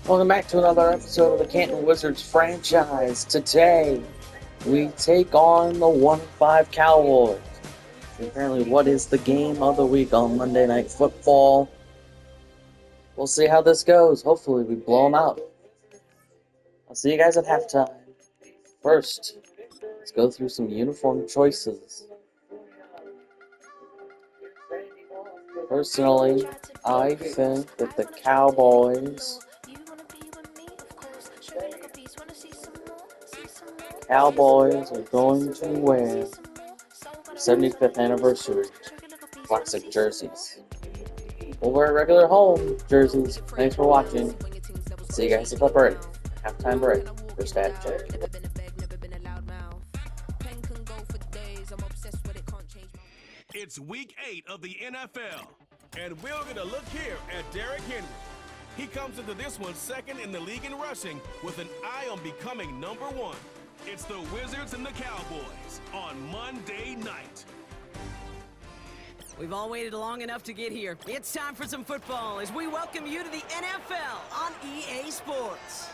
Welcome back to another episode of the Canton Wizards franchise. Today, we take on the 1-5 Cowboys. Apparently, what is the game of the week on Monday Night Football? We'll see how this goes. Hopefully, we blow them out. I'll see you guys at halftime. First, let's go through some uniform choices. Personally, I think that the Cowboys are going to wear 75th anniversary classic jerseys. We'll wear regular home jerseys. Thanks for watching. See you guys at the break. Halftime break. First stat check. It's week 8 of the NFL, and we're going to look here at Derrick Henry. He comes into this one second in the league in rushing with an eye on becoming number 1. It's the Wizards and the Cowboys on Monday night. We've all waited long enough to get here. It's time for some football as we welcome you to the NFL on EA Sports.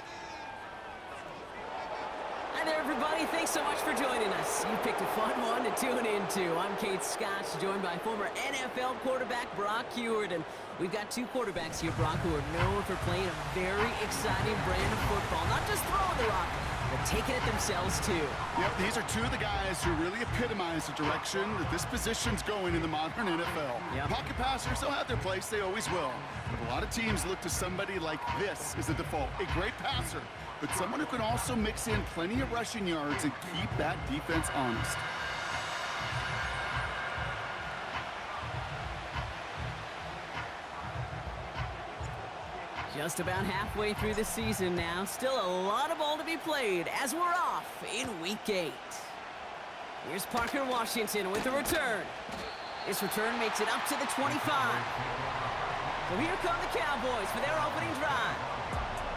Hi there, everybody. Thanks so much for joining us. You picked a fun one to tune into. I'm Kate Scott, joined by former NFL quarterback Brock Huard. And we've got two quarterbacks here, Brock, who are known for playing a very exciting brand of football. Not just throwing the rock, but taking it themselves, too. Yep, these are two of the guys who really epitomize the direction that this position's going in the modern NFL. Yep. Pocket passers, they'll have their place. They always will. But a lot of teams look to somebody like this as a default. A great passer, but someone who can also mix in plenty of rushing yards and keep that defense honest. Just about halfway through the season now. Still a lot of ball to be played as we're off in Week 8. Here's Parker Washington with the return. This return makes it up to the 25. So here come the Cowboys for their opening drive.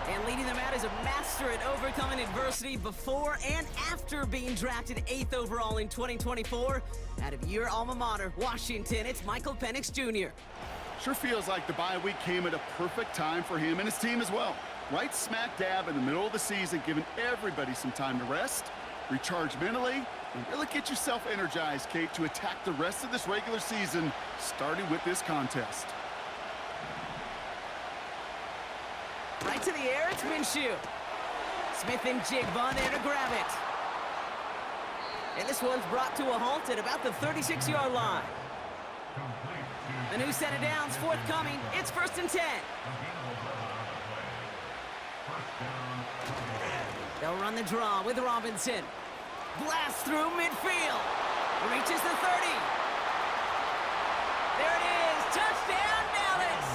And leading them out is a master at overcoming adversity before and after being drafted 8th overall in 2024. Out of your alma mater, Washington, it's Michael Penix Jr. Sure feels like the bye week came at a perfect time for him and his team as well. Right smack dab in the middle of the season, giving everybody some time to rest, recharge mentally, and really get yourself energized, Kate, to attack the rest of this regular season, starting with this contest. Right to the air, it's Minshew. Smith and Jigba there to grab it. And this one's brought to a halt at about the 36-yard line. A new set of downs forthcoming. It's 1st and 10. They'll run the draw with Robinson. Blast through midfield. Reaches the 30. There it is. Touchdown, Dallas.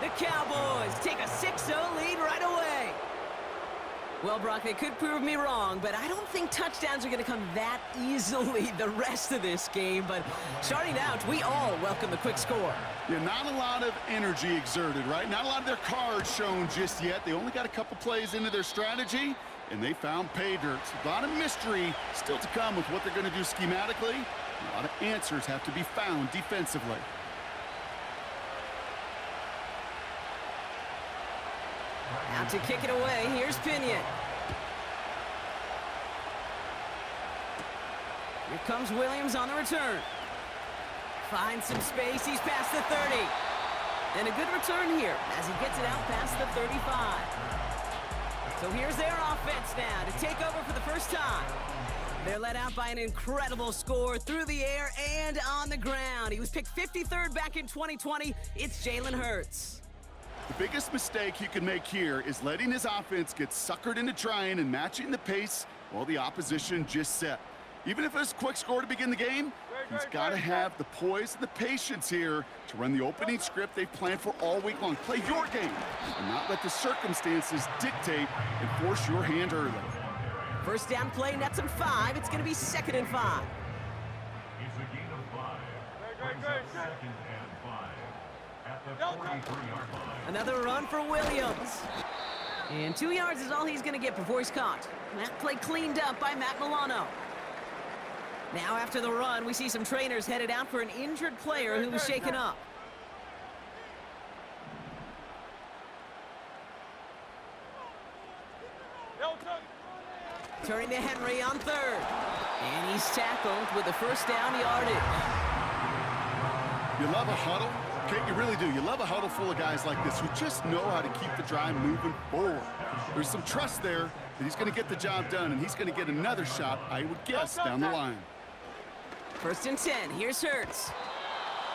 The Cowboys take a 6-0 lead right away. Well, Brock, they could prove me wrong, but I don't think touchdowns are going to come that easily the rest of this game. But starting out, we all welcome the quick score. Yeah, not a lot of energy exerted, right? Not a lot of their cards shown just yet. They only got a couple plays into their strategy, and they found pay dirt. A lot of mystery still to come with what they're going to do schematically. A lot of answers have to be found defensively. Out to kick it away, here's Pinion. Here comes Williams on the return. Finds some space, he's past the 30. And a good return here as he gets it out past the 35. So here's their offense now to take over for the first time. They're led out by an incredible score through the air and on the ground. He was picked 53rd back in 2020. It's Jalen Hurts. The biggest mistake he can make here is letting his offense get suckered into trying and matching the pace while the opposition just set. Even if it's a quick score to begin the game, he's got to have the poise and the patience here to run the opening script they've planned for all week long. Play your game and not let the circumstances dictate and force your hand early. First down play, nets him 5. It's going to be 2nd and 5. It's a gain of 5. Second and 5 at the 43-yard line. Another run for Williams. And 2 yards is all he's going to get before he's caught. That play cleaned up by Matt Milano. Now after the run, we see some trainers headed out for an injured player who was shaken up. Turning to Henry on third. And he's tackled with the first down yardage. You love a huddle? Okay, you really do. You love a huddle full of guys like this who just know how to keep the drive moving forward. There's some trust there that he's going to get the job done, and he's going to get another shot, I would guess, down the line. 1st and 10. Here's Hurts.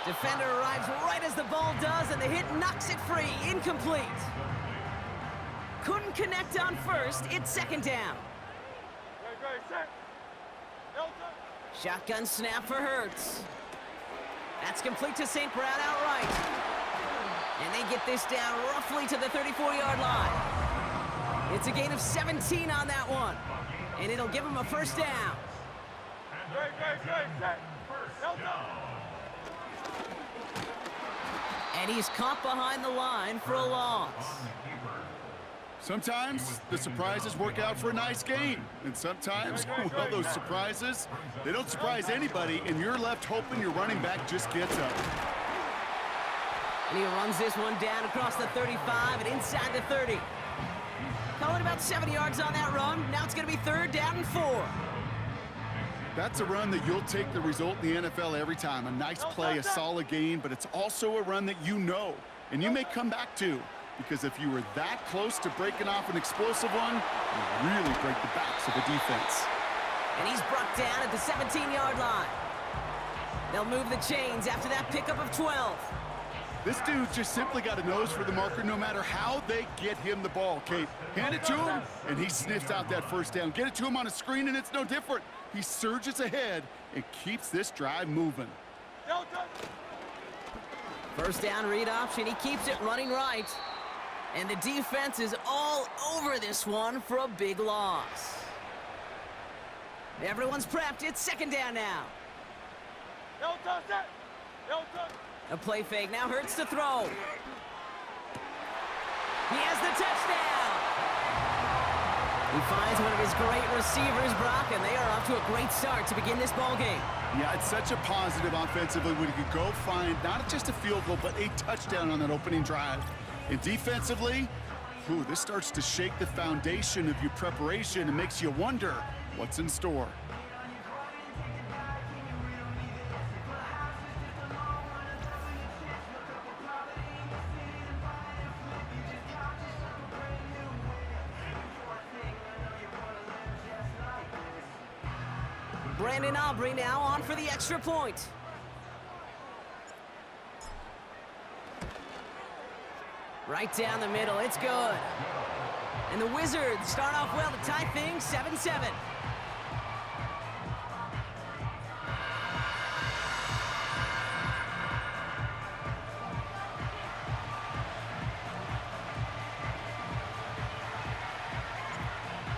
Defender arrives right as the ball does, and the hit knocks it free. Incomplete. Couldn't connect on first. It's 2nd down. Shotgun snap for Hurts. That's complete to St. Brown outright. And they get this down roughly to the 34-yard line. It's a gain of 17 on that one. And it'll give him a 1st down. And he's caught behind the line for a loss. Sometimes the surprises work out for a nice game. And sometimes, well, those surprises, they don't surprise anybody, and you're left hoping your running back just gets up. And he runs this one down across the 35 and inside the 30. Call it about 7 yards on that run. Now it's going to be 3rd down and 4. That's a run that you'll take the result in the NFL every time. A nice play, a solid gain, but it's also a run that you know, and you may come back to. Because if you were that close to breaking off an explosive one, you really break the backs of the defense. And he's brought down at the 17-yard line. They'll move the chains after that pickup of 12. This dude just simply got a nose for the marker no matter how they get him the ball, Kate. Hand it to him, and he sniffs out that 1st down. Get it to him on a screen, and it's no different. He surges ahead and keeps this drive moving. 1st down read option. He keeps it running right. And the defense is all over this one for a big loss. Everyone's prepped. It's 2nd down now. A play fake. Now Hurts to throw. He has the touchdown. He finds one of his great receivers, Brock, and they are off to a great start to begin this ball game. Yeah, it's such a positive offensively when you could go find not just a field goal, but a touchdown on that opening drive. And defensively, this starts to shake the foundation of your preparation and makes you wonder what's in store. Brandon Aubrey now on for the extra point. Right down the middle, it's good. And the Wizards start off well to tie things 7-7.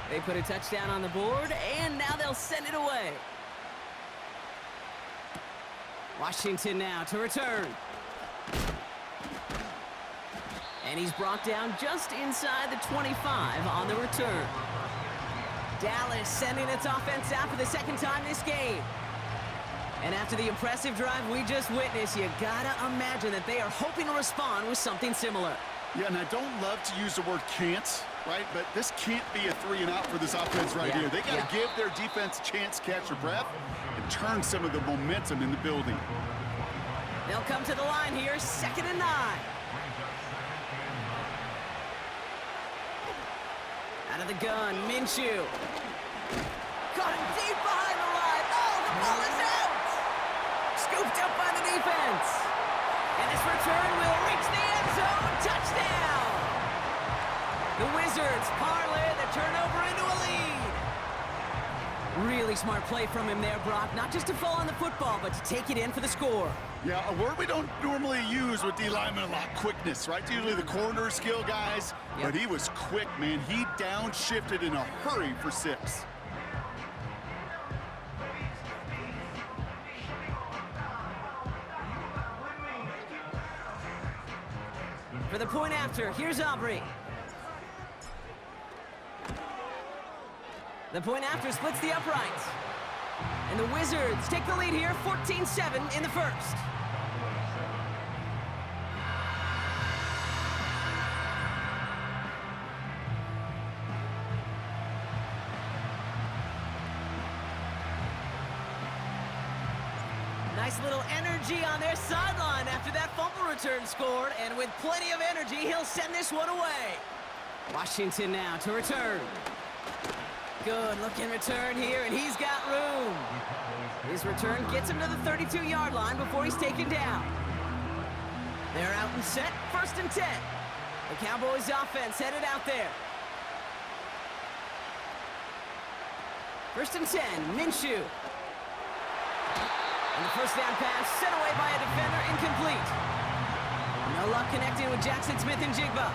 They put a touchdown on the board, and now they'll send it away. Washington now to return. And he's brought down just inside the 25 on the return. Dallas sending its offense out for the 2nd time this game. And after the impressive drive we just witnessed, you gotta imagine that they are hoping to respond with something similar. Yeah, and I don't love to use the word can't, right? But this can't be a 3-and-out for this offense right here. They got to give their defense a chance to catch their breath and turn some of the momentum in the building. They'll come to the line here, 2nd and 9. Out of the gun, Minshew. Caught him deep behind the line. Oh, the ball is out! Scooped up by the defense. And this return will reach the end zone. Touchdown! The Wizards parlay the turnover into a lead. Really smart play from him there, Brock. Not just to fall on the football, but to take it in for the score. Yeah, a word we don't normally use with D linemen a lot, quickness, right? Usually the corner skill guys, but he was quick, man. He downshifted in a hurry for 6. For the point after, here's Aubrey. The point after splits the uprights. And the Wizards take the lead here, 14-7 in the first. nice little energy on their sideline after that fumble return scored, and with plenty of energy, he'll send this one away. Washington now to return. Good looking return here, and he's got room. His return gets him to the 32-yard line before he's taken down. They're out and set, 1st and 10. The Cowboys offense headed out there. 1st and 10, Minshew. And the first down pass sent away by a defender, incomplete. No luck connecting with Jackson Smith and Jigba.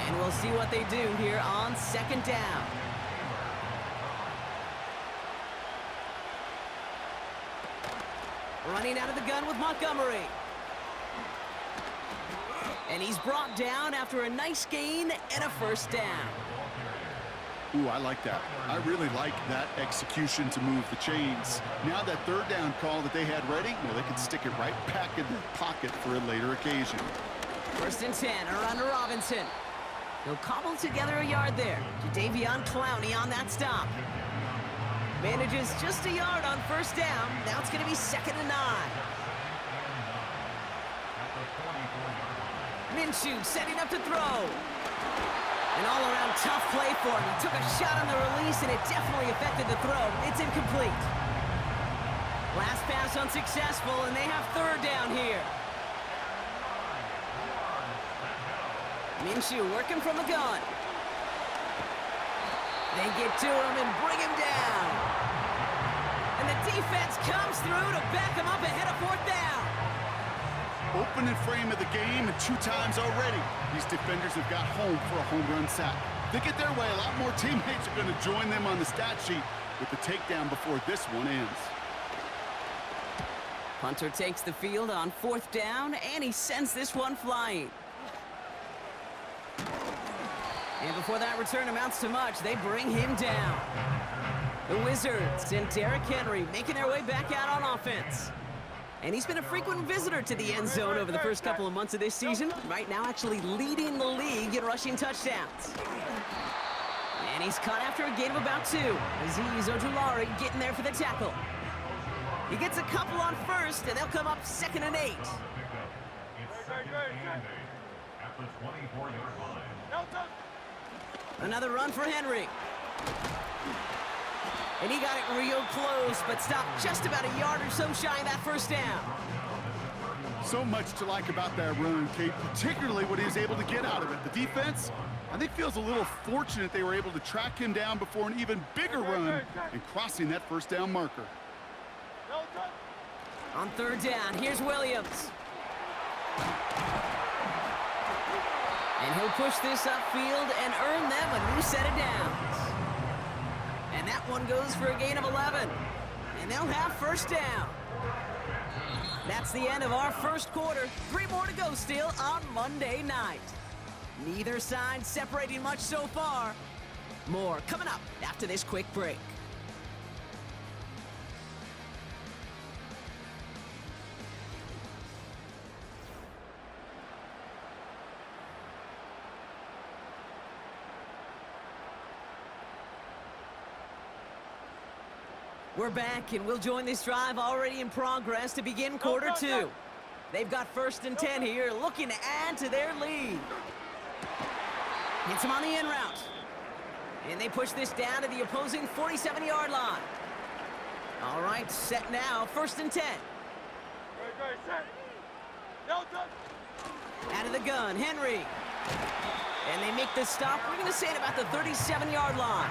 And we'll see what they do here on 2nd down. Running out of the gun with Montgomery. And he's brought down after a nice gain and a 1st down. Ooh, I like that. I really like that execution to move the chains. Now that 3rd down call that they had ready, well, they can stick it right back in their pocket for a later occasion. 1st and 10, around to Robinson. He'll cobble together a yard there. Jadeveon Clowney on that stop. Manages just a yard on 1st down. Now it's going to be 2nd and 9. Minshew setting up to throw. An all-around tough play for him. He took a shot on the release, and it definitely affected the throw. It's incomplete. Last pass unsuccessful, and they have 3rd down here. Minshew working from the gun. They get to him and bring him down. And the defense comes through to back him up ahead of 4th down. Opening frame of the game, and 2 times already. These defenders have got home for a home run sack. They get their way, a lot more teammates are going to join them on the stat sheet with the takedown before this one ends. Punter takes the field on 4th down, and he sends this one flying. And before that return amounts to much, they bring him down. The Wizards and Derrick Henry making their way back out on offense. And he's been a frequent visitor to the end zone over the first couple of months of this season. Right now actually leading the league in rushing touchdowns. And he's caught after a gain of about 2. Azeez Ojulari getting there for the tackle. He gets a couple on 1st, and they'll come up 2nd and 8. It's 2nd and 8 at the 24-yard line. Another run for Henry. And he got it real close, but stopped just about a yard or so shy of that 1st down. So much to like about that run, Kate, particularly what he was able to get out of it. The defense, I think, feels a little fortunate they were able to track him down before an even bigger run and crossing that 1st down marker. On 3rd down, here's Williams. And he'll push this upfield and earn them a new set of downs. And that one goes for a gain of 11. And they'll have 1st down. That's the end of our 1st quarter. 3 more to go still on Monday night. Neither side separating much so far. More coming up after this quick break. We're back, and we'll join this drive already in progress to begin quarter 2. They've got 1st and 10 here, looking to add to their lead. Hits him on the in route. And they push this down to the opposing 47-yard line. All right, set now, 1st and 10. Out of the gun, Henry. And they make the stop, we're going to say, at about the 37-yard line.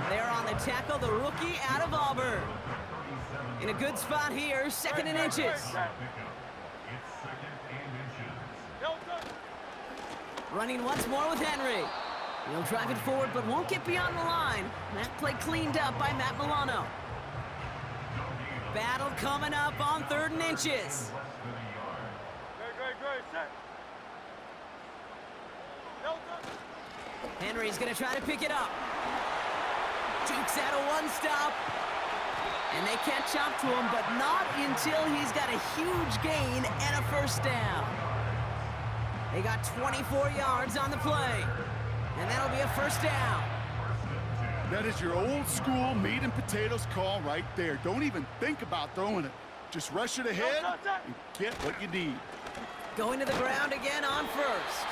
There on the tackle, the rookie out of Auburn. In a good spot here, 2nd and inches. It's 2nd and inches. Running once more with Henry. He'll drive it forward, but won't get beyond the line. That play cleaned up by Matt Milano. Battle coming up on 3rd and inches. Henry's going to try to pick it up. Dukes out a 1-stop. And they catch up to him, but not until he's got a huge gain and a 1st down. They got 24 yards on the play. And that'll be a 1st down. That is your old school meat and potatoes call right there. Don't even think about throwing it. Just rush it ahead and get what you need. Going to the ground again on first.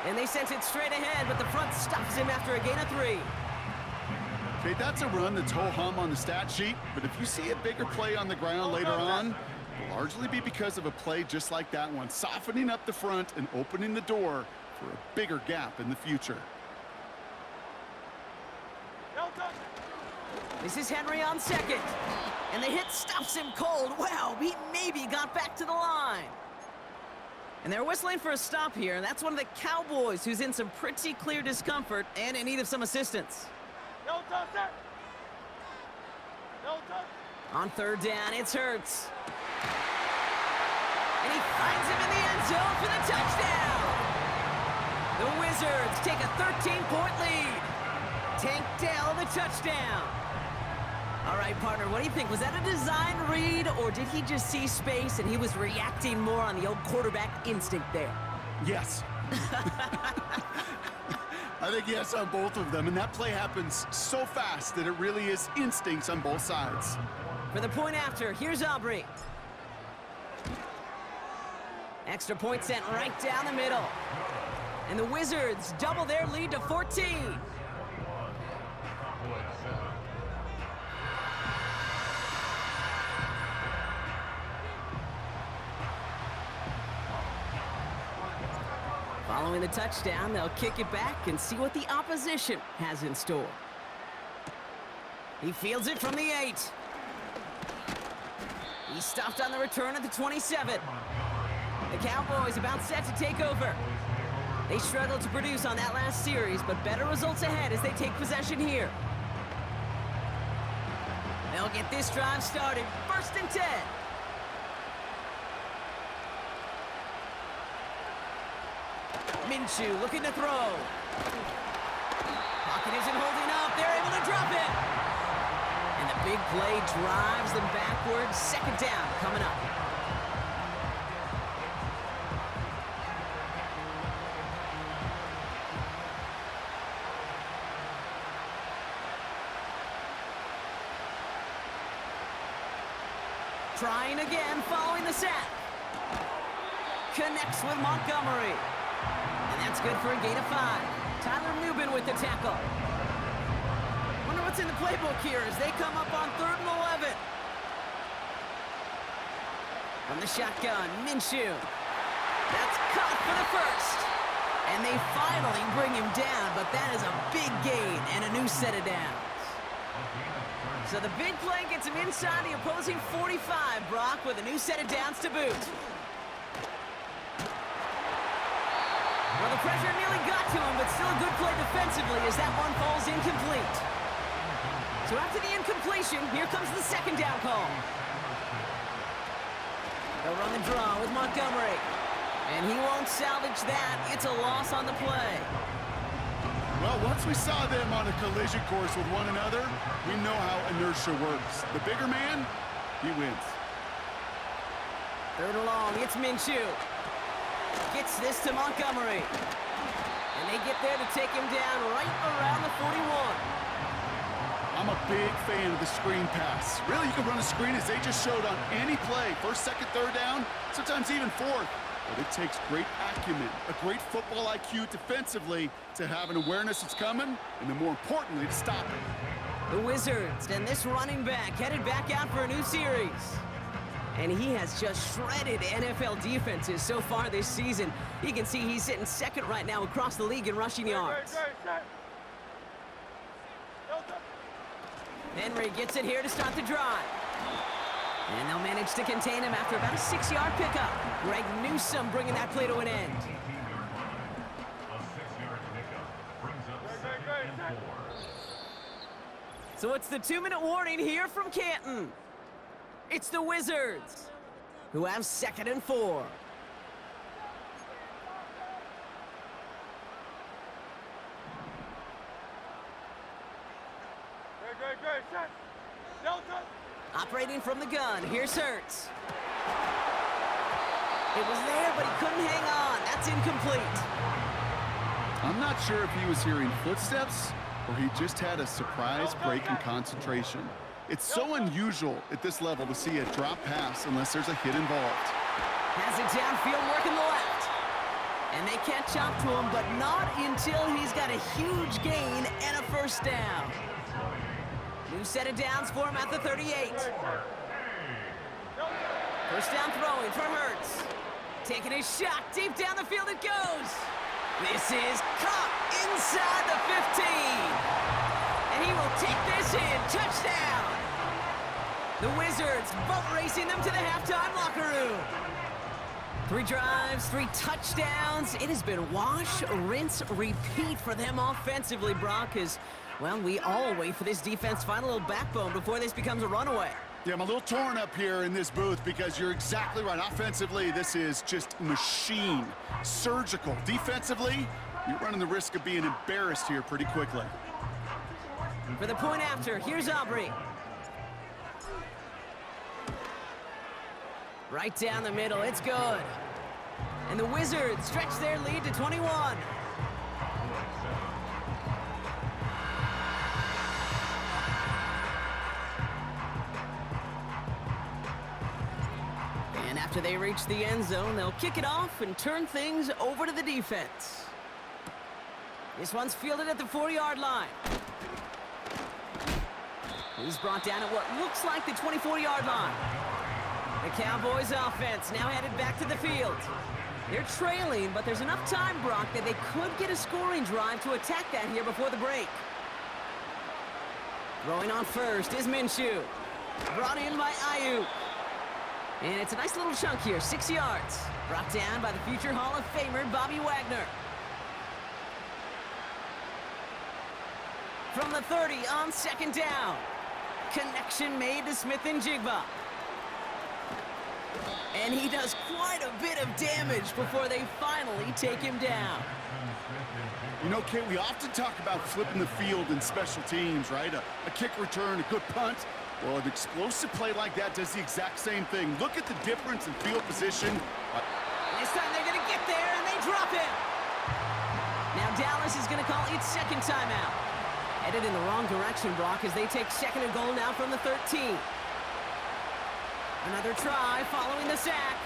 And they sent it straight ahead, but the front stops him after a gain of 3. Okay, that's a run that's ho-hum on the stat sheet, but if you see a bigger play on the ground later on, it'll largely be because of a play just like that one, softening up the front and opening the door for a bigger gap in the future. This is Henry on second. And the hit stops him cold. Wow, he maybe got back to the line. And they're whistling for a stop here, and that's one of the Cowboys who's in some pretty clear discomfort and in need of some assistance. On third down, it's Hurts. And he finds him in the end zone for the touchdown. The Wizards take a 13-point lead. Tank Dell the touchdown. All right, partner, what do you think? Was that a design read, or did he just see space and he was reacting more on the old quarterback instinct there? Yes. I think yes on both of them, and that play happens so fast that it really is instincts on both sides. For the point after, here's Aubrey. Extra point sent right down the middle. And the Wizards double their lead to 14. Following the touchdown, they'll kick it back and see what the opposition has in store. He fields it from the 8. He's stopped on the return at the 27. The Cowboys about set to take over. They struggled to produce on that last series, but better results ahead as they take possession here. They'll get this drive started. 1st and 10. Minshew looking to throw. Pocket isn't holding up. They're able to drop it. And the big play drives them backwards. 2nd down coming up. Trying again following the sack. Connects with Montgomery. And that's good for a gain of 5. Tyler Newbin with the tackle. Wonder what's in the playbook here as they come up on 3rd and 11. From the shotgun, Minshew. That's caught for the 1st. And they finally bring him down, but that is a big gain and a new set of downs. So the big play gets him inside the opposing 45, Brock, with a new set of downs to boot. Well, the pressure nearly got to him, but still a good play defensively as that one falls incomplete. So after the incompletion, here comes the 2nd down call. They'll run the draw with Montgomery. And he won't salvage that. It's a loss on the play. Well, once we saw them on a collision course with one another, we know how inertia works. The bigger man, he wins. 3rd and long, it's Minshew. Gets this to Montgomery. And they get there to take him down right around the 41. I'm a big fan of the screen pass. Really, you can run a screen as they just showed on any play. 1st, 2nd, 3rd down, sometimes even 4th. But it takes great acumen, a great football IQ defensively to have an awareness it's coming, and then more importantly, to stop it. The Wizards and this running back headed back out for a new series. And he has just shredded NFL defenses so far this season. You can see he's sitting 2nd right now across the league in rushing yards. Henry gets it here to start the drive. And they'll manage to contain him after about a 6-yard pickup. Greg Newsome bringing that play to an end. A 6-yard pickup brings up 2nd and 4. So it's the 2-minute warning here from Canton. It's the Wizards, who have 2nd and 4. Operating from the gun, here's Hurts. It was there, but he couldn't hang on. That's incomplete. I'm not sure if he was hearing footsteps or he just had a surprise break in concentration. It's so unusual at this level to see a drop pass unless there's a hit involved. Has it downfield working the left. And they can't chop to him, but not until he's got a huge gain and a first down. New set of downs for him at the 38. First down throwing for Hurts. Taking a shot, deep down the field it goes. This is caught inside the 15. And he will take this in. Touchdown. The Wizards boat racing them to the halftime locker room. 3 drives, 3 touchdowns. It has been wash, rinse, repeat for them offensively, Brock, as, well, we all wait for this defense to find a little backbone before this becomes a runaway. Yeah, I'm a little torn up here in this booth because you're exactly right. Offensively, this is just machine. Surgical. Defensively, you're running the risk of being embarrassed here pretty quickly. For the point after, here's Aubrey. Right down the middle, it's good. And the Wizards stretch their lead to 21. And after they reach the end zone, they'll kick it off and turn things over to the defense. This one's fielded at the 4-yard line. He's brought down at what looks like the 24-yard line. The Cowboys offense now headed back to the field. They're trailing, but there's enough time, Brock, that they could get a scoring drive to attack that here before the break. Throwing on first is Minshew. Brought in by Ayuk. And it's a nice little chunk here, 6 yards. Brought down by the future Hall of Famer, Bobby Wagner. From the 30 on second down. Connection made to Smith and Jigba. And he does quite a bit of damage before they finally take him down. You know, Kate, we often talk about flipping the field in special teams, right? A kick return, a good punt. Well, an explosive play like that does the exact same thing. Look at the difference in field position. This time they're going to get there, and they drop him. Now Dallas is going to call its second timeout. Headed in the wrong direction, Brock, as they take second and goal now from the 13. Another try following the sack.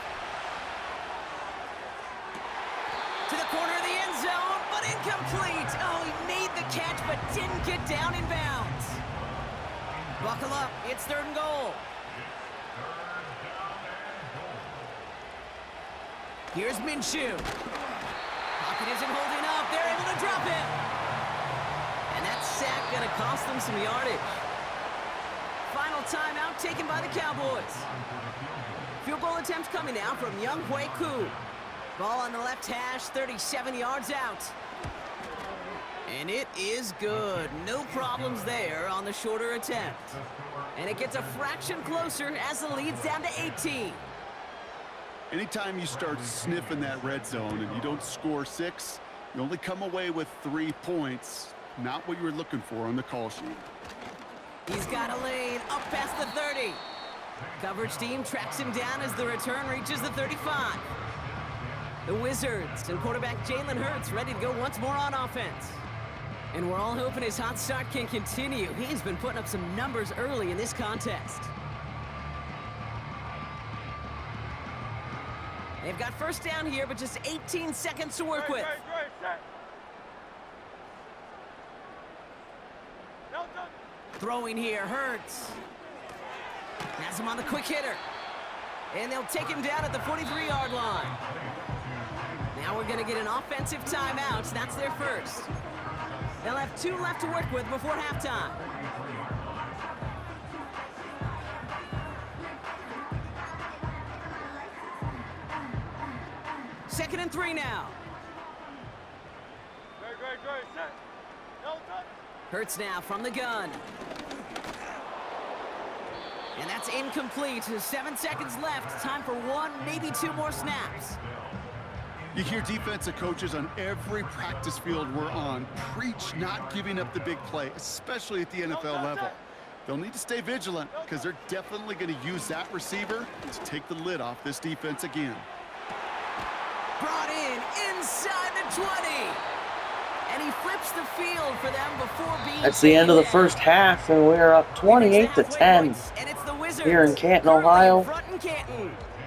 To the corner of the end zone, but incomplete. Oh, he made the catch, but didn't get down in bounds. Buckle up, it's 3rd and goal. Here's Minshew. Pocket isn't holding up, they're able to drop him. And that sack gonna cost them some yardage. Final timeout taken by the Cowboys. Field goal attempt coming now from wk8. Ball on the left hash, 37 yards out. And it is good. No problems there on the shorter attempt. And it gets a fraction closer as the lead's down to 18. Anytime you start sniffing that red zone and you don't score 6, you only come away with 3 points. Not what you were looking for on the call sheet. He's got a lane up past the 30. Coverage team tracks him down as the return reaches the 35. The Wizards and quarterback Jalen Hurts ready to go once more on offense. And we're all hoping his hot start can continue. He's been putting up some numbers early in this contest. They've got first down here, but just 18 seconds to work with. Throwing here, Hurts. Has him on the quick hitter. And they'll take him down at the 43-yard line. Now we're going to get an offensive timeout. That's their first. They'll have 2 left to work with before halftime. Second and 3 now. Hurts now from the gun. And that's incomplete. 7 seconds left. Time for 1, maybe 2 more snaps. You hear defensive coaches on every practice field we're on preach not giving up the big play, especially at the NFL level. They'll need to stay vigilant because they're definitely going to use that receiver to take the lid off this defense again. Brought in inside the 20. And he flips the field for them before being... That's the end of the first half, and we're up 28-10 here in Canton, Ohio.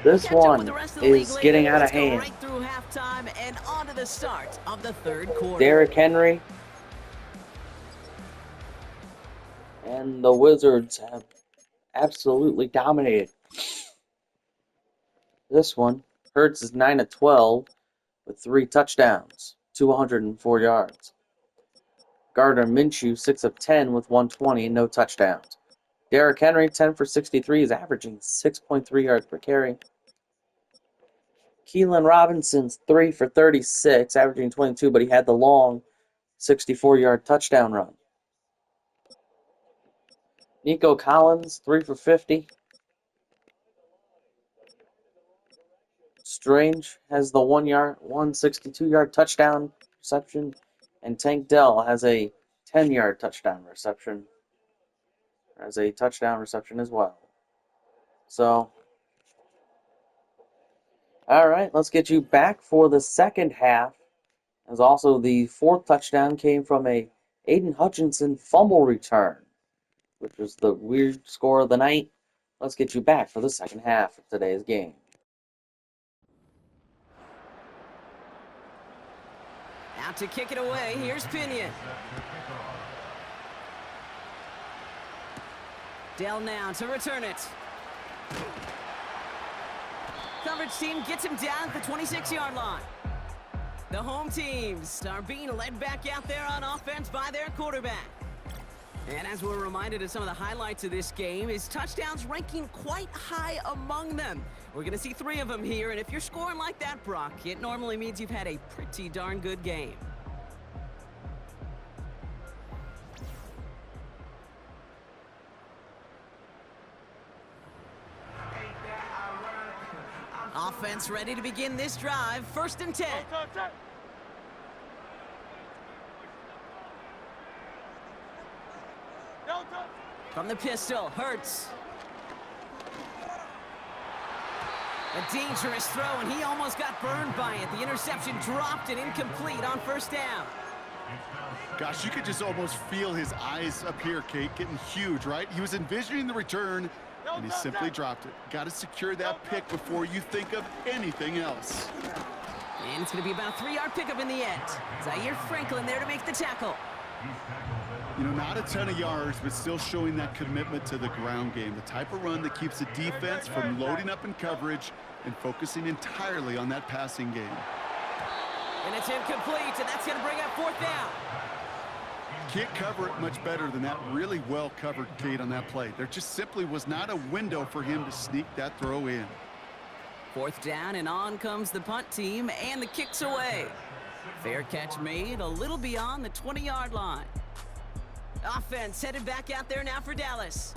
This one is getting out of hand. Right through halftime and on to the start of the third quarter. Derrick Henry and the Wizards have absolutely dominated. This one, Hurts is 9 of 12 with 3 touchdowns, 204 yards. Gardner Minshew 6 of 10 with 120 and no touchdowns. Derrick Henry 10 for 63 is averaging 6.3 yards per carry. Keelan Robinson's 3 for 36, averaging 22, but he had the long 64-yard touchdown run. Nico Collins 3 for 50. Strange has the 162-yard touchdown reception, and Tank Dell has a 10-yard touchdown reception. Has a touchdown reception as well. So, all right, let's get you back for the second half. As also the fourth touchdown came from a Aiden Hutchinson fumble return, which was the weird score of the night. Let's get you back for the second half of today's game. Out to kick it away, here's Pinion. Dell now to return it. Coverage team gets him down at the 26-yard line. The home teams are being led back out there on offense by their quarterback. And as we're reminded of some of the highlights of this game, his touchdowns ranking quite high among them. We're going to see 3 of them here, and if you're scoring like that, Brock, it normally means you've had a pretty darn good game. Offense ready to begin this drive. 1st and 10. From the pistol, Hurts. A dangerous throw, and he almost got burned by it. The interception dropped and incomplete on 1st down. Gosh, you could just almost feel his eyes up here, Kate, getting huge, right? He was envisioning the return, and he simply dropped it. Got to secure that pick before you think of anything else. And it's going to be about a 3-yard pickup in the end. Zaire Franklin there to make the tackle. You know, not a ton of yards, but still showing that commitment to the ground game. The type of run that keeps the defense from loading up in coverage and focusing entirely on that passing game. And it's incomplete, and that's going to bring up 4th down. Can't cover it much better than that really well covered, Kate, on that play. There just simply was not a window for him to sneak that throw in. 4th down, and on comes the punt team, and the kick's away. Fair catch made a little beyond the 20-yard line. Offense headed back out there now for Dallas.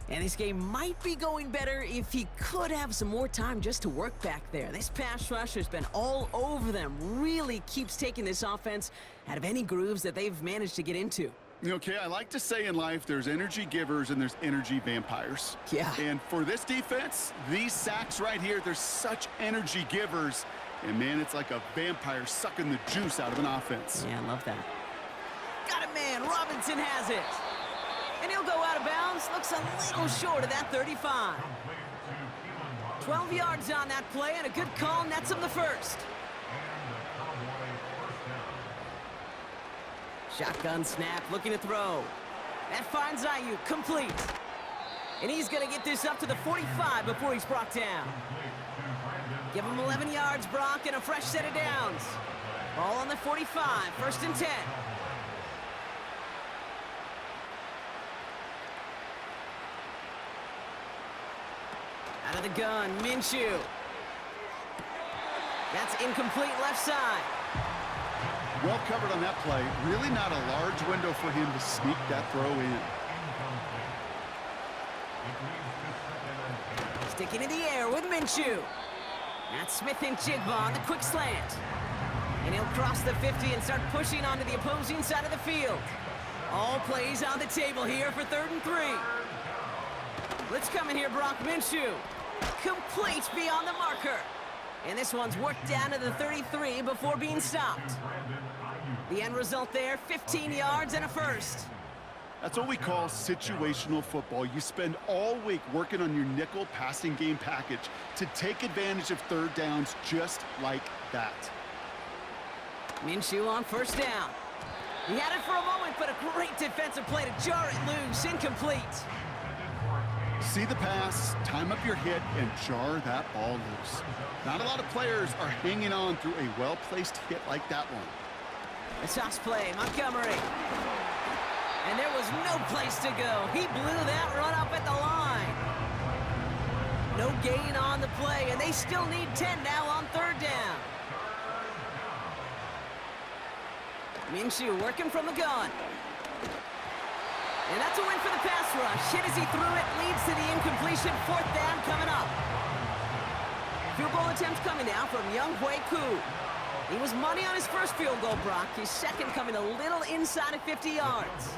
And this game might be going better if he could have some more time just to work back there. This pass rush has been all over them. Really keeps taking this offense out of any grooves that they've managed to get into. Okay, I like to say in life there's energy givers and there's energy vampires. Yeah. And for this defense, these sacks right here, they're such energy givers. And man, it's like a vampire sucking the juice out of an offense. Yeah, I love that. Got it, man. Robinson has it. And he'll go out of bounds. Looks a little short of that 35. 12 yards on that play, and a good call nets him the first. Shotgun snap, looking to throw. That finds Ayuk, complete. And he's going to get this up to the 45 before he's brought down. Give him 11 yards, Brock, and a fresh set of downs. Ball on the 45, 1st and 10. Out of the gun, Minshew. That's incomplete left side. Well covered on that play. Really not a large window for him to sneak that throw in. Sticking in the air with Minshew. That's Smith and Jigba on the quick slant. And he'll cross the 50 and start pushing onto the opposing side of the field. All plays on the table here for 3rd and 3. Let's come in here, Brock. Minshew. Complete beyond the marker. And this one's worked down to the 33 before being stopped. The end result there, 15 yards and a first. That's what we call situational football. You spend all week working on your nickel passing game package to take advantage of third downs just like that. Minshew on first down. He had it for a moment, but a great defensive play to jar it loose. Incomplete. See the pass, time up your hit, and jar that ball loose. Not a lot of players are hanging on through a well-placed hit like that one. A toss play, Montgomery. And there was no place to go. He blew that run up at the line. No gain on the play, and they still need 10 now on third down. Minshew working from the gun. And that's a win for the pass rush. Hit as he threw it, leads to the incompletion. Fourth down coming up. Field goal attempt coming now from wk8. He was money on his first field goal, Brock. His second coming a little inside of 50 yards.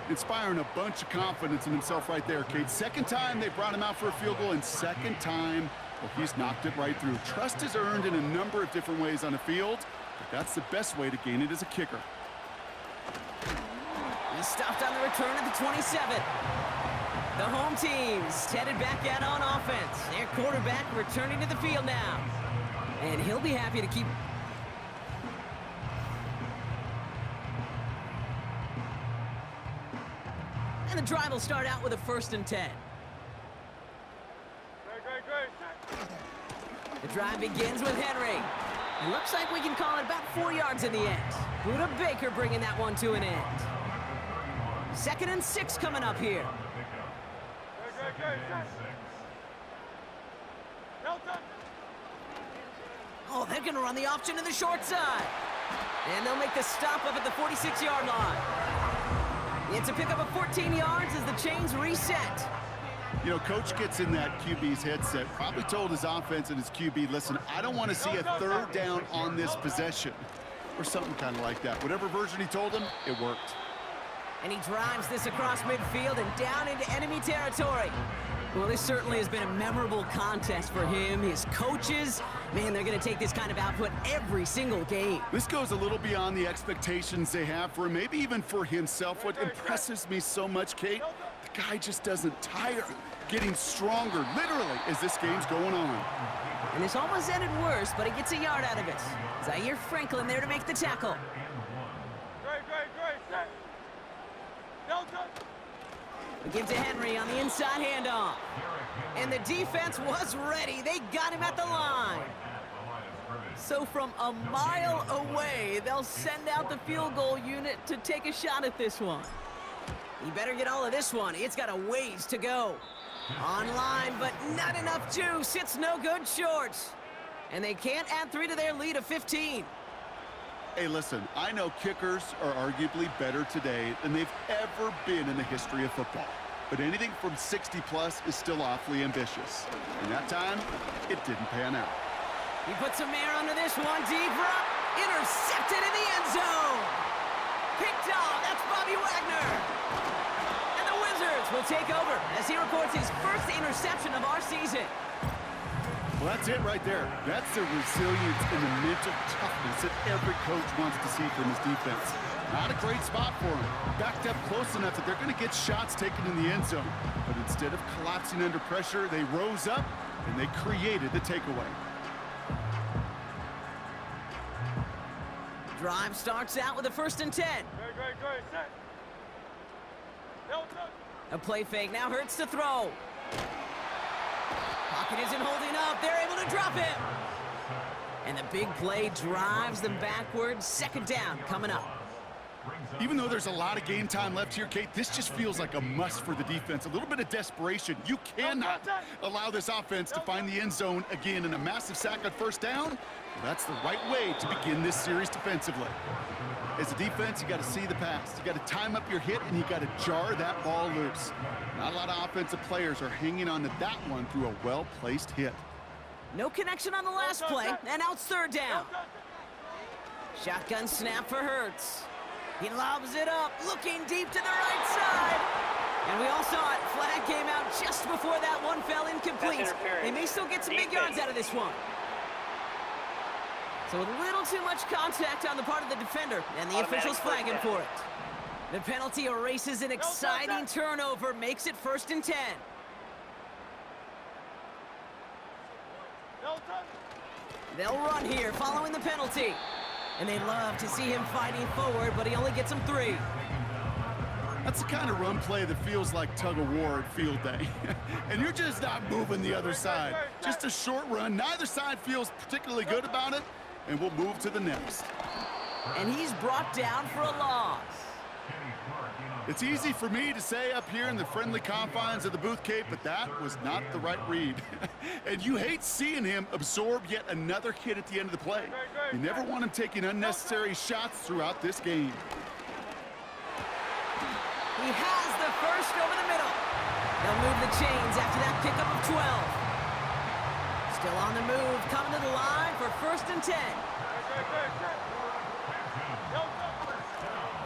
Inspiring a bunch of confidence in himself right there, Kate. Second time they brought him out for a field goal, and second time, well, he's knocked it right through. Trust is earned in a number of different ways on the field, but that's the best way to gain it as a kicker. He stopped on the return at the 27. The home team's headed back out on offense. Their quarterback returning to the field now. And he'll be happy to keep... And the drive will start out with a 1st and 10. The drive begins with Henry. It looks like we can call it about 4 yards in the end. Buda Baker bringing that one to an end. 2nd and 6 coming up here. Oh, they're going to run the option to the short side. And they'll make the stop up at the 46-yard line. It's a pickup of 14 yards as the chains reset. You know, Coach gets in that QB's headset, probably told his offense and his QB, listen, I don't want to see a third down on this possession. Or something kind of like that. Whatever version he told him, it worked. And he drives this across midfield and down into enemy territory. Well, this certainly has been a memorable contest for him, his coaches. Man, they're going to take this kind of output every single game. This goes a little beyond the expectations they have for him, maybe even for himself. What impresses me so much, Kate, the guy just doesn't tire, getting stronger, literally, as this game's going on. And this almost ended worse, but he gets a yard out of it. Zaire Franklin there to make the tackle. We give to Henry on the inside handoff. And the defense was ready. They got him at the line. So from a mile away, they'll send out the field goal unit to take a shot at this one. You better get all of this one. It's got a ways to go. Online, but not enough juice. It's no good short. And they can't add 3 to their lead of 15. Hey, listen, I know kickers are arguably better today than they've ever been in the history of football. But anything from 60-plus is still awfully ambitious. And that time, it didn't pan out. He puts some air under this one. Deep drop. Intercepted in the end zone. Picked off. That's Bobby Wagner. And the Wizards will take over as he records his first interception of our season. Well, that's it right there. That's the resilience and the mental toughness that every coach wants to see from his defense. Not a great spot for him. Backed up close enough that they're going to get shots taken in the end zone. But instead of collapsing under pressure, they rose up and they created the takeaway. Drive starts out with a 1st and 10. A play fake now hurts to throw. Pocket isn't holding up. They're able to drop him. And the big play drives them backwards. 2nd down coming up. Even though there's a lot of game time left here, Kate, this just feels like a must for the defense. A little bit of desperation. You cannot allow this offense to find the end zone again in a massive sack on 1st down. Well, that's the right way to begin this series defensively. As a defense, you got to see the pass. You got to time up your hit, and you got to jar that ball loose. Not a lot of offensive players are hanging on to that one through a well-placed hit. No connection on the last play, and now it's 3rd down. Shotgun snap for Hurts. He lobs it up, looking deep to the right side. And we all saw it. Flag came out just before that one fell incomplete. They may still get some big yards out of this one. So a little too much contact on the part of the defender, and the officials flag him for it. The penalty erases an exciting turnover, makes it 1st and 10. They'll run here following the penalty. And they love to see him fighting forward, but he only gets them 3. That's the kind of run play that feels like tug-of-war at field day. And you're just not moving the other side. Just a short run. Neither side feels particularly good about it, and we'll move to the next. And he's brought down for a loss. It's easy for me to say up here in the friendly confines of the booth, Cape, but that was not the right read. And you hate seeing him absorb yet another hit at the end of the play. You never want him taking unnecessary shots throughout this game. He has the first over the middle. They'll move the chains after that pickup of 12. Still on the move, coming to the line for 1st and 10.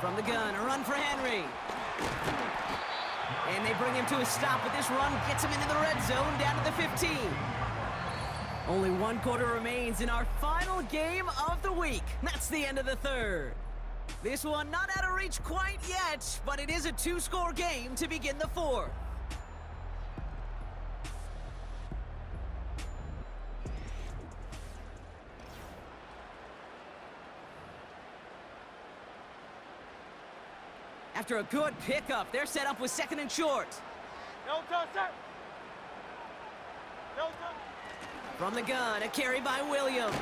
From the gun, a run for Henry. And they bring him to a stop, but this run gets him into the red zone down to the 15. Only 1 quarter remains in our final game of the week. That's the end of the 3rd. This one not out of reach quite yet, but it is a 2-score game to begin the 4th. After a good pickup, they're set up with 2nd and short. From the gun, a carry by Williams.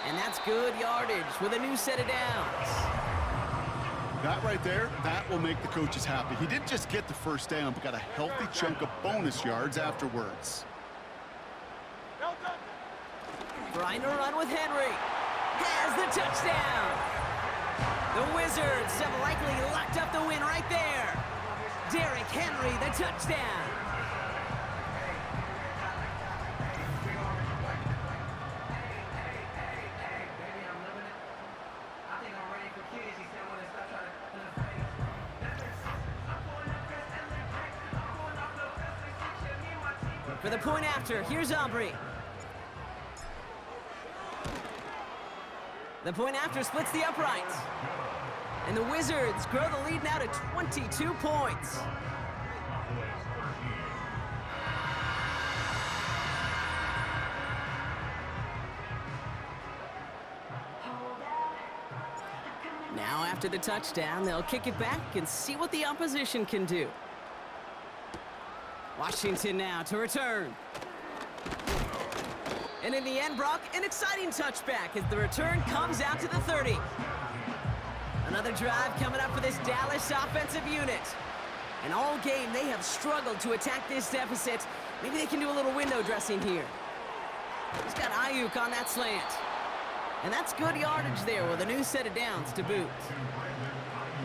And that's good yardage with a new set of downs. That right there, that will make the coaches happy. He didn't just get the 1st down, but got a healthy chunk of bonus yards afterwards. Trying to run with Henry. Has the touchdown. The Wizards have likely locked up the win right there. Derrick Henry, the touchdown. For the point after, here's Aubrey. The point after splits the uprights. And the Wizards grow the lead now to 22 points. Now after the touchdown, they'll kick it back and see what the opposition can do. Washington now to return. And in the end, Brock, an exciting touchback as the return comes out to the 30. Another drive coming up for this Dallas offensive unit. And all game, they have struggled to attack this deficit. Maybe they can do a little window dressing here. He's got Ayuk on that slant. And that's good yardage there with a new set of downs to boot.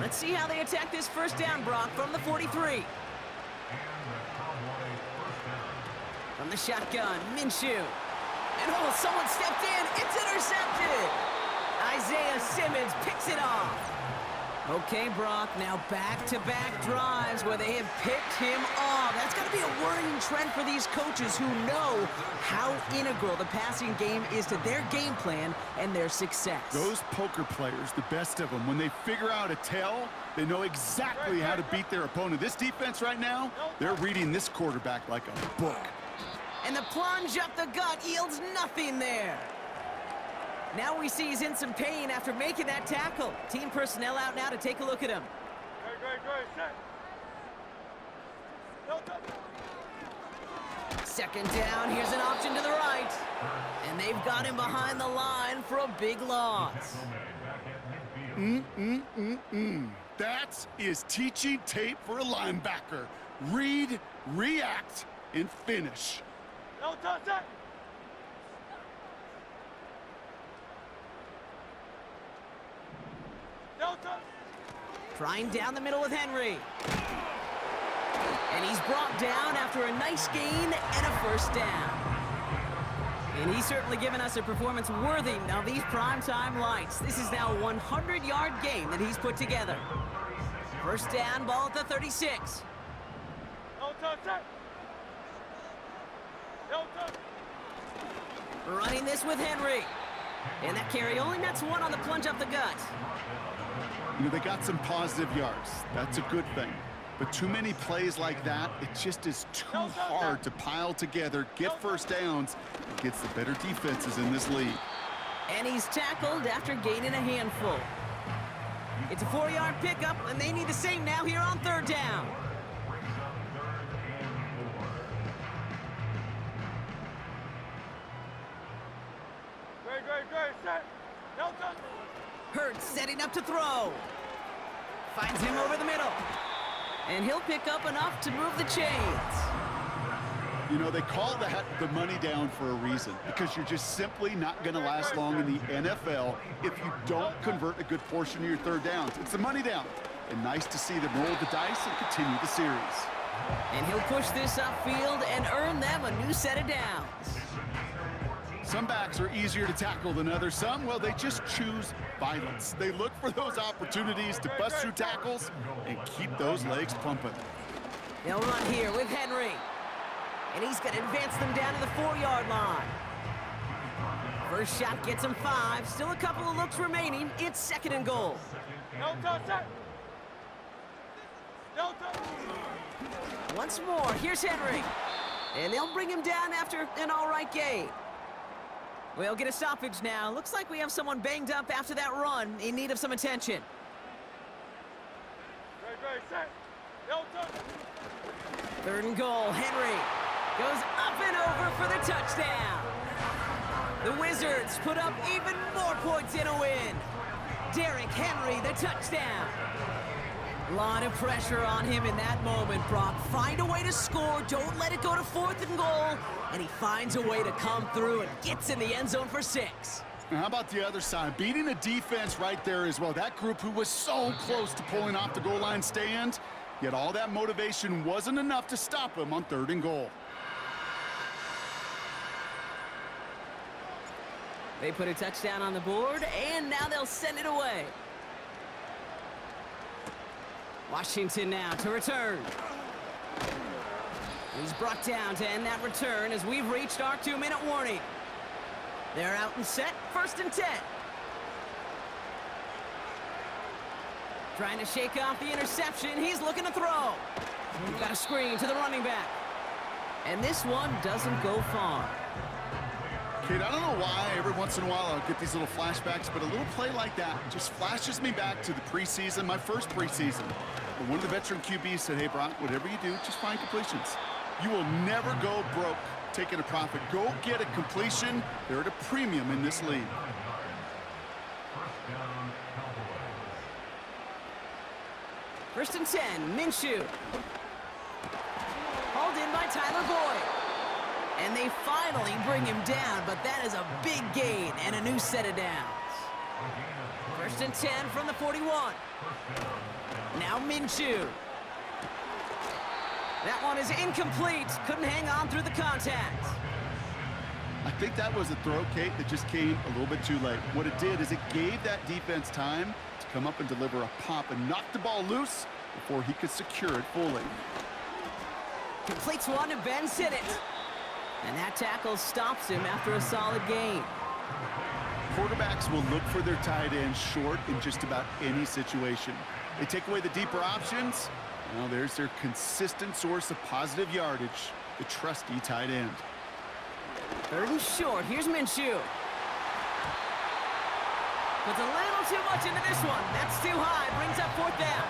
Let's see how they attack this 1st down, Brock, from the 43. From the shotgun, Minshew. And oh, someone stepped in. It's intercepted. Isaiah Simmons picks it off. Okay, Brock, now back-to-back drives where they have picked him off. That's got to be a worrying trend for these coaches who know how integral the passing game is to their game plan and their success. Those poker players, the best of them, when they figure out a tell, they know exactly how to beat their opponent. This defense right now, they're reading this quarterback like a book. And the plunge up the gut yields nothing there. Now we see he's in some pain after making that tackle. Team personnel out now to take a look at him. Second down, here's an option to the right. And they've got him behind the line for a big loss. That is teaching tape for a linebacker. Read, react, and finish. Trying down the middle with Henry. And he's brought down after a nice gain and a 1st down. And he's certainly given us a performance worthy of these primetime lights. This is now a 100-yard game that he's put together. 1st down, ball at the 36. Running this with Henry. And that carry only nets one on the plunge up the gut. You know, they got some positive yards. That's a good thing. But too many plays like that, it just is too hard to pile together, get first downs, against the better defenses in this league. And he's tackled after gaining a handful. It's a 4-yard pickup, and they need the same now here on 3rd down. Hurts setting up to throw. Finds him over the middle. And he'll pick up enough to move the chains. You know, they call that the money down for a reason, because you're just simply not going to last long in the NFL if you don't convert a good portion of your 3rd downs. It's the money down. And nice to see them roll the dice and continue the series. And he'll push this upfield and earn them a new set of downs. Some backs are easier to tackle than others. Some, well, they just choose violence. They look for those opportunities to bust through tackles and keep those legs pumping. They'll run here with Henry. And he's going to advance them down to the 4-yard line. First shot gets him 5. Still a couple of looks remaining. It's 2nd and goal. No touch it. No touch. Once more, here's Henry. And they'll bring him down after an all-right gain. We'll get a stoppage now. Looks like we have someone banged up after that run in need of some attention. Great, set. No touch. 3rd and goal, Henry goes up and over for the touchdown. The Wizards put up even more points in a win. Derrick Henry, the touchdown. A lot of pressure on him in that moment, Brock. Find a way to score. Don't let it go to 4th and goal. And he finds a way to come through and gets in the end zone for 6. And how about the other side? Beating a defense right there as well. That group who was so close to pulling off the goal line stand, yet all that motivation wasn't enough to stop him on 3rd and goal. They put a touchdown on the board, and now they'll send it away. Washington now to return. He's brought down to end that return as we've reached our 2-minute warning. They're out and set, 1st and 10. Trying to shake off the interception. He's looking to throw. We've got a screen to the running back. And this one doesn't go far. Kate, I don't know why every once in a while I'll get these little flashbacks, but a little play like that just flashes me back to the preseason, my first preseason. And one of the veteran QBs said, hey, Brock, whatever you do, just find completions. You will never go broke taking a profit. Go get a completion. They're at a premium in this league. First and 10, Minshew. Hauled in by Tyler Boyd. And they finally bring him down, but that is a big gain and a new set of downs. First and 10 from the 41. Now Minshew. That one is incomplete. Couldn't hang on through the contact. I think that was a throw, Kate, that just came a little bit too late. What it did is it gave that defense time to come up and deliver a pop and knock the ball loose before he could secure it fully. Completes one to Ben Sinnott. And that tackle stops him after a solid gain. Quarterbacks will look for their tight end short in just about any situation. They take away the deeper options. Well, there's their consistent source of positive yardage, the trusty tight end. 3rd and short. Here's Minshew. Puts a little too much into this one. That's too high. Brings up 4th down.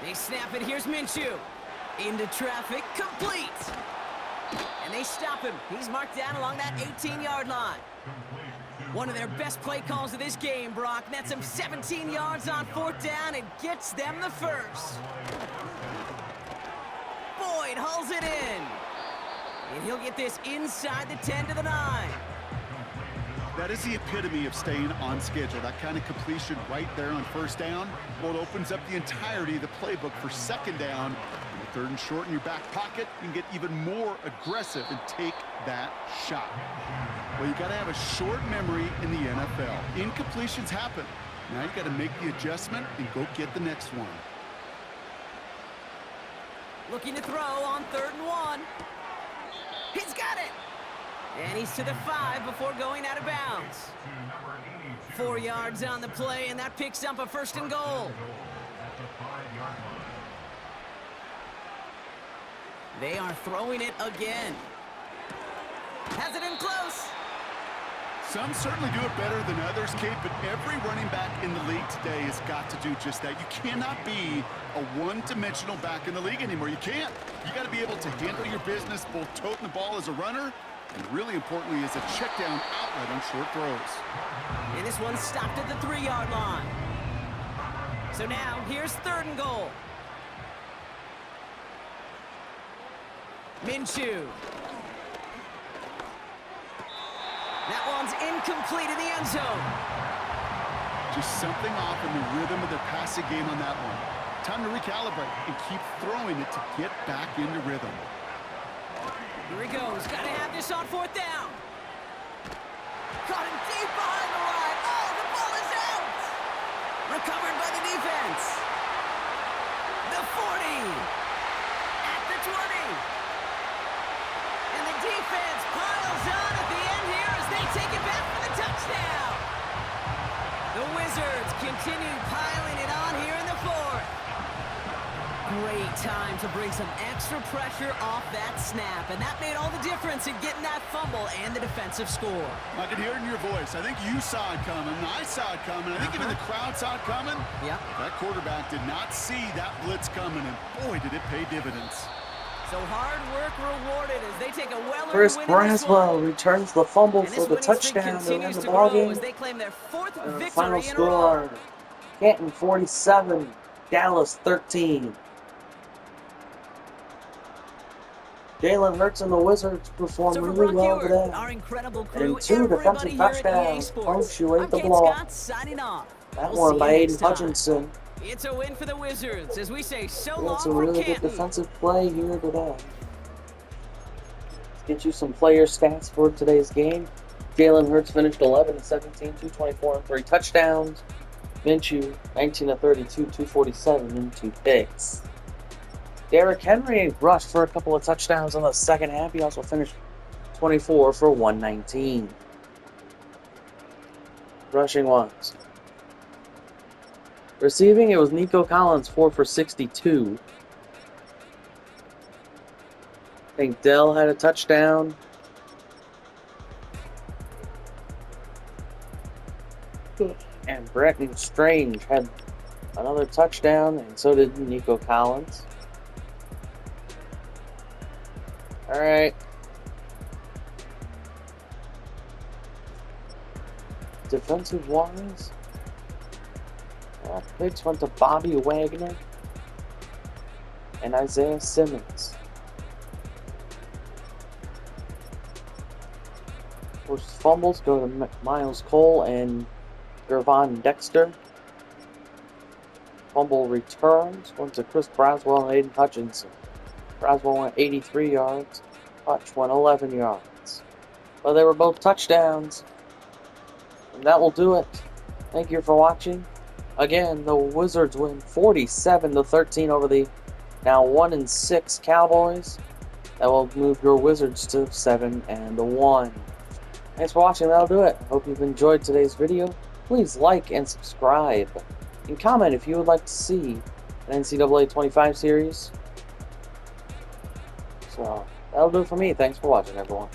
They snap it. Here's Minshew. Into traffic. Complete. And they stop him. He's marked down along that 18-yard line. One of their best play calls of this game, Brock. Nets him 17 yards on 4th down and gets them the first. Boyd hauls it in. And he'll get this inside the 10 to the 9. That is the epitome of staying on schedule. That kind of completion right there on 1st down. Well, it opens up the entirety of the playbook for 2nd down. And 3rd and short in your back pocket, you can get even more aggressive and take that shot. Well, you got to have a short memory in the NFL. Incompletions happen. Now you got to make the adjustment and go get the next one. Looking to throw on 3rd and 1. He's got it! And he's to the 5 before going out of bounds. 4 yards on the play, and that picks up a 1st and goal. At the 5-yard line. They are throwing it again. Has it in close. Some certainly do it better than others, Kate, but every running back in the league today has got to do just that. You cannot be a one-dimensional back in the league anymore. You can't. You got to be able to handle your business, both toting the ball as a runner, and really importantly as a check-down outlet on short throws. And this one stopped at the 3-yard line. So now, here's 3rd and goal. Minshew. That one's incomplete in the end zone. Just something off in the rhythm of their passing game on that one. Time to recalibrate and keep throwing it to get back into rhythm. Here he goes. Got to have this on 4th down. Caught him deep behind the line. Oh, the ball is out. Recovered by the defense. The 40. At the 20. And the defense piles on at the end here as they take it back for the touchdown. The Wizards continue piling it on here in the 4th. Great time to bring some extra pressure off that snap, and that made all the difference in getting that fumble and the defensive score. I could hear it in your voice. I think you saw it coming. I saw it coming. I think even the crowd saw it coming. Yep. That quarterback did not see that blitz coming, and boy, did it pay dividends. So hard work rewarded as they take a well-earned Chris win in this one. Braswell returns the fumble And for this the winning streak touchdown to win continues the to grow ballgame. as they claim their 4th victory Final in a row. score: Canton 47, Dallas 13. Jalen Hurts and the Wizards performed So for really Brock well Ewert, today. our incredible crew, And 2 defensive everybody here at EA touchdowns Sports, punctuate I'm the Kate blowout. Scott signing off. That We'll one see by you Aiden next time. Hutchinson. It's a win for the Wizards as we say so We long had some from really good Canton. defensive play here today. Let's get you some player stats for today's game. Jalen Hurts finished 11 of 17, 224 and 3 touchdowns. Minshew 19 of 32, 247 and 2 picks. Derrick Henry rushed for a couple of touchdowns in the second half. He also finished 24 for 119. Rushing wise. Receiving, it was Nico Collins, 4 for 62. I think Dell had a touchdown. And Brenton Strange had another touchdown, and so did Nico Collins. Alright. Defensive wise, picks went to Bobby Wagner and Isaiah Simmons. Forced fumbles go to Miles Cole and Gervon Dexter. Fumble returns went to Chris Braswell and Aiden Hutchinson. Braswell went 83 yards. Hutch went 11 yards. But they were both touchdowns. And that will do it. Thank you for watching. Again, the Wizards win 47-13 over the now 1-6 Cowboys. That will move your Wizards to 7-1. Thanks for watching. That'll do it. Hope you've enjoyed today's video. Please like and subscribe. And comment if you would like to see an NCAA 25 series. So, that'll do it for me. Thanks for watching, everyone.